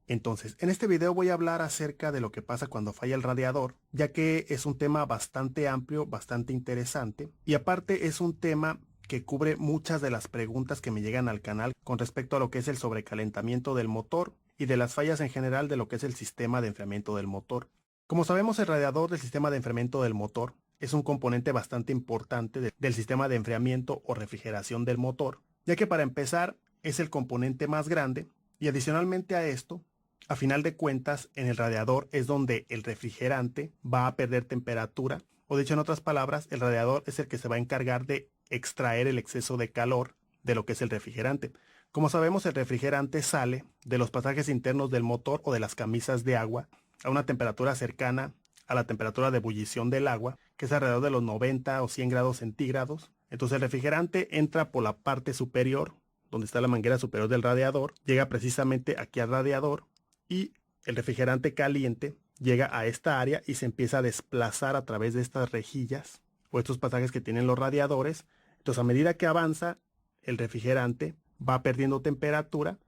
Entonces, en este video voy a hablar acerca de lo que pasa cuando falla el radiador, ya que es un tema bastante amplio, bastante interesante, y aparte es un tema que cubre muchas de las preguntas que me llegan al canal con respecto a lo que es el sobrecalentamiento del motor y de las fallas en general de lo que es el sistema de enfriamiento del motor. Como sabemos, el radiador del sistema de enfriamiento del motor es un componente bastante importante del sistema de enfriamiento o refrigeración del motor, ya que para empezar es el componente más grande y adicionalmente a esto, a final de cuentas, en el radiador es donde el refrigerante va a perder temperatura, o dicho en otras palabras, el radiador es el que se va a encargar de extraer el exceso de calor de lo que es el refrigerante. Como sabemos, el refrigerante sale de los pasajes internos del motor o de las camisas de agua a una temperatura cercana a la temperatura de ebullición del agua, que es alrededor de los 90 o 100 grados centígrados. Entonces el refrigerante entra por la parte superior, donde está la manguera superior del radiador, llega precisamente aquí al radiador, y el refrigerante caliente llega a esta área y se empieza a desplazar a través de estas rejillas o estos pasajes que tienen los radiadores. Entonces, a medida que avanza, el refrigerante va perdiendo temperatura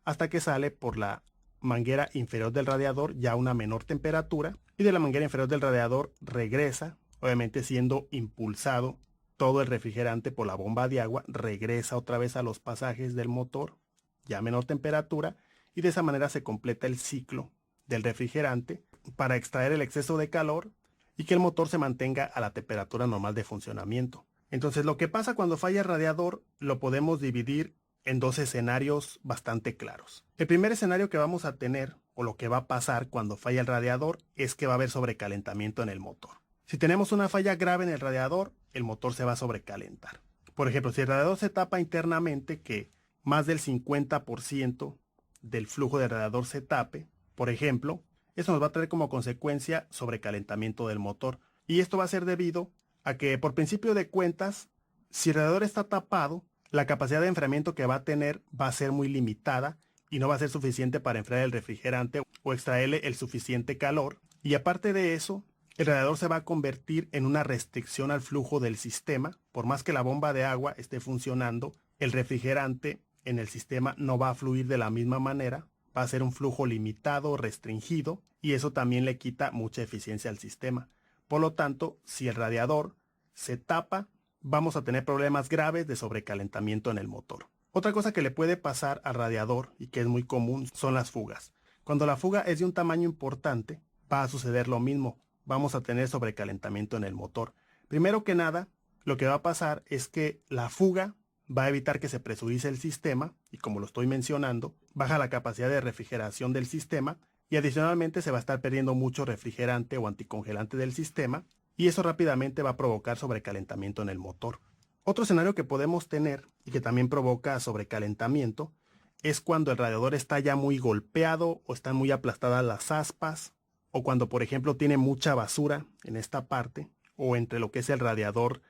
hasta que sale por la manguera inferior del radiador ya a una menor temperatura, y de la manguera inferior del radiador regresa, obviamente siendo impulsado todo el refrigerante por la bomba de agua, regresa otra vez a los pasajes del motor ya a menor temperatura, y de esa manera se completa el ciclo del refrigerante para extraer el exceso de calor y que el motor se mantenga a la temperatura normal de funcionamiento. Entonces, lo que pasa cuando falla el radiador lo podemos dividir en dos escenarios bastante claros. El primer escenario que vamos a tener, o lo que va a pasar cuando falla el radiador, es que va a haber sobrecalentamiento en el motor. Si tenemos una falla grave en el radiador, el motor se va a sobrecalentar. Por ejemplo, si el radiador se tapa internamente, que más del 50% del flujo del radiador se tape, por ejemplo, eso nos va a traer como consecuencia sobrecalentamiento del motor. Y esto va a ser debido a que, por principio de cuentas, si el radiador está tapado, la capacidad de enfriamiento que va a tener va a ser muy limitada y no va a ser suficiente para enfriar el refrigerante o extraerle el suficiente calor. Y aparte de eso, el radiador se va a convertir en una restricción al flujo del sistema. Por más que la bomba de agua esté funcionando, el refrigerante en el sistema no va a fluir de la misma manera, va a ser un flujo limitado, restringido, y eso también le quita mucha eficiencia al sistema. Por lo tanto, si el radiador se tapa, vamos a tener problemas graves de sobrecalentamiento en el motor. Otra cosa que le puede pasar al radiador y que es muy común son las fugas. Cuando la fuga es de un tamaño importante, va a suceder lo mismo. Vamos a tener sobrecalentamiento en el motor. Primero que nada, lo que va a pasar es que la fuga va a evitar que se presurice el sistema y, como lo estoy mencionando, baja la capacidad de refrigeración del sistema y adicionalmente se va a estar perdiendo mucho refrigerante o anticongelante del sistema, y eso rápidamente va a provocar sobrecalentamiento en el motor. Otro escenario que podemos tener y que también provoca sobrecalentamiento es cuando el radiador está ya muy golpeado o están muy aplastadas las aspas, o cuando, por ejemplo, tiene mucha basura en esta parte o entre lo que es el radiador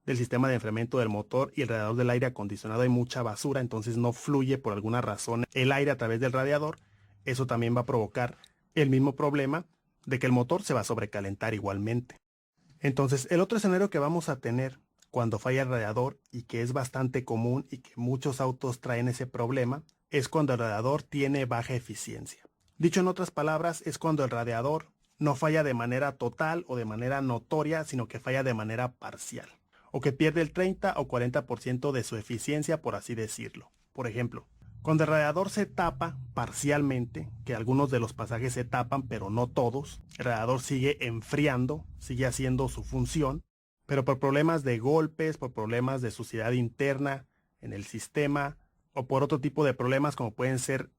del sistema de enfriamiento del motor y el radiador del aire acondicionado hay mucha basura, entonces no fluye por alguna razón el aire a través del radiador. Eso también va a provocar el mismo problema de que el motor se va a sobrecalentar igualmente. Entonces, el otro escenario que vamos a tener cuando falla el radiador, y que es bastante común y que muchos autos traen ese problema, es cuando el radiador tiene baja eficiencia. Dicho en otras palabras, es cuando el radiador no falla de manera total o de manera notoria, sino que falla de manera parcial, o que pierde el 30 o 40% de su eficiencia, por así decirlo. Por ejemplo, cuando el radiador se tapa parcialmente, que algunos de los pasajes se tapan, pero no todos, el radiador sigue enfriando, sigue haciendo su función, pero por problemas de golpes, por problemas de suciedad interna en el sistema, o por otro tipo de problemas como pueden ser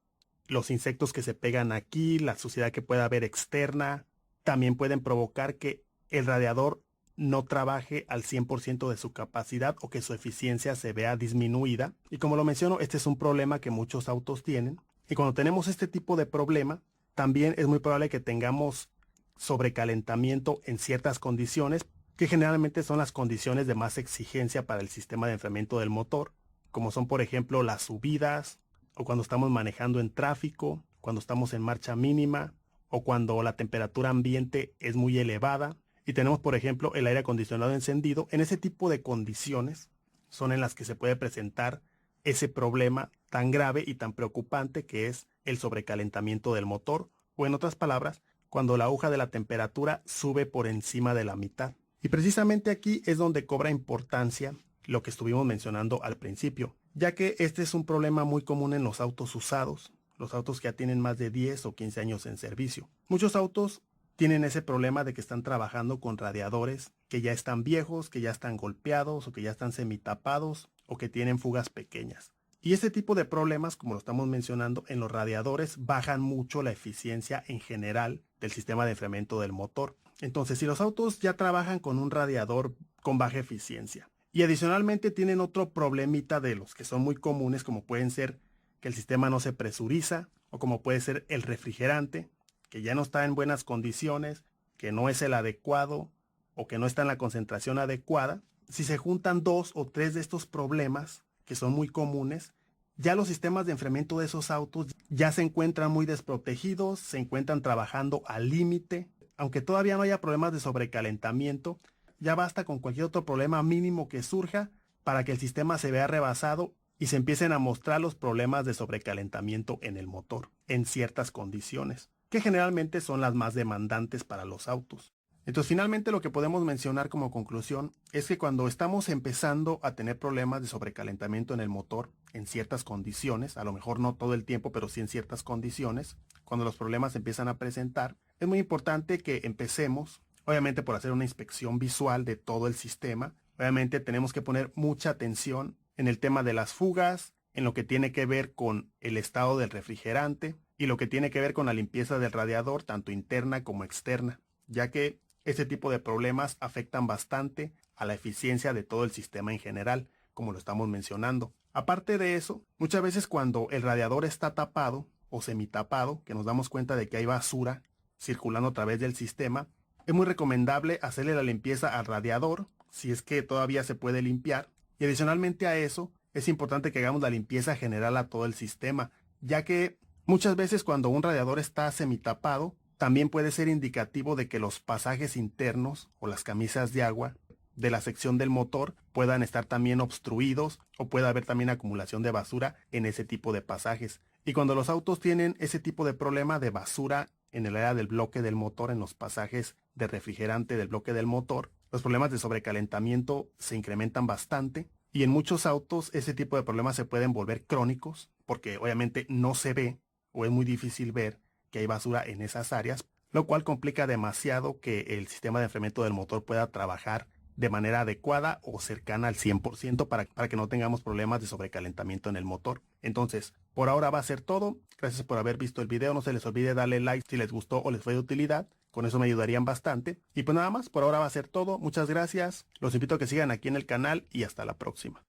los insectos que se pegan aquí, la suciedad que pueda haber externa, también pueden provocar que el radiador no trabaje al 100% de su capacidad o que su eficiencia se vea disminuida. Y como lo menciono, este es un problema que muchos autos tienen. Y cuando tenemos este tipo de problema, también es muy probable que tengamos sobrecalentamiento en ciertas condiciones, que generalmente son las condiciones de más exigencia para el sistema de enfriamiento del motor, como son, por ejemplo, las subidas, o cuando estamos manejando en tráfico, cuando estamos en marcha mínima, o cuando la temperatura ambiente es muy elevada y tenemos, por ejemplo, el aire acondicionado encendido. En ese tipo de condiciones son en las que se puede presentar ese problema tan grave y tan preocupante, que es el sobrecalentamiento del motor, o en otras palabras, cuando la aguja de la temperatura sube por encima de la mitad. Y precisamente aquí es donde cobra importancia lo que estuvimos mencionando al principio, ya que este es un problema muy común en los autos usados, los autos que ya tienen más de 10 o 15 años en servicio. Muchos autos tienen ese problema de que están trabajando con radiadores que ya están viejos, que ya están golpeados o que ya están semitapados o que tienen fugas pequeñas. Y este tipo de problemas, como lo estamos mencionando, en los radiadores bajan mucho la eficiencia en general del sistema de enfriamiento del motor. Entonces, si los autos ya trabajan con un radiador con baja eficiencia y adicionalmente tienen otro problemita de los que son muy comunes, como pueden ser que el sistema no se presuriza o como puede ser el refrigerante, que ya no está en buenas condiciones, que no es el adecuado o que no está en la concentración adecuada, si se juntan 2 o 3 de estos problemas, que son muy comunes, ya los sistemas de enfriamiento de esos autos ya se encuentran muy desprotegidos, se encuentran trabajando al límite. Aunque todavía no haya problemas de sobrecalentamiento, ya basta con cualquier otro problema mínimo que surja para que el sistema se vea rebasado y se empiecen a mostrar los problemas de sobrecalentamiento en el motor, en ciertas condiciones, que generalmente son las más demandantes para los autos. Entonces, finalmente lo que podemos mencionar como conclusión es que cuando estamos empezando a tener problemas de sobrecalentamiento en el motor en ciertas condiciones, a lo mejor no todo el tiempo, pero sí en ciertas condiciones, cuando los problemas se empiezan a presentar, es muy importante que empecemos, obviamente por hacer una inspección visual de todo el sistema. Obviamente tenemos que poner mucha atención en el tema de las fugas, en lo que tiene que ver con el estado del refrigerante y lo que tiene que ver con la limpieza del radiador, tanto interna como externa, ya que este tipo de problemas afectan bastante a la eficiencia de todo el sistema en general, como lo estamos mencionando. Aparte de eso, muchas veces cuando el radiador está tapado o semitapado, que nos damos cuenta de que hay basura circulando a través del sistema, es muy recomendable hacerle la limpieza al radiador, si es que todavía se puede limpiar. Y adicionalmente a eso, es importante que hagamos la limpieza general a todo el sistema, ya que muchas veces cuando un radiador está semitapado, también puede ser indicativo de que los pasajes internos o las camisas de agua de la sección del motor puedan estar también obstruidos o pueda haber también acumulación de basura en ese tipo de pasajes. Y cuando los autos tienen ese tipo de problema de basura en el área del bloque del motor, en los pasajes de refrigerante del bloque del motor, los problemas de sobrecalentamiento se incrementan bastante y en muchos autos ese tipo de problemas se pueden volver crónicos porque obviamente no se ve o es muy difícil ver que hay basura en esas áreas, lo cual complica demasiado que el sistema de enfriamiento del motor pueda trabajar de manera adecuada o cercana al 100% para que no tengamos problemas de sobrecalentamiento en el motor. Entonces, por ahora va a ser todo. Gracias por haber visto el video. No se les olvide darle like si les gustó o les fue de utilidad. Con eso me ayudarían bastante. Y pues nada más, por ahora va a ser todo. Muchas gracias. Los invito a que sigan aquí en el canal y hasta la próxima.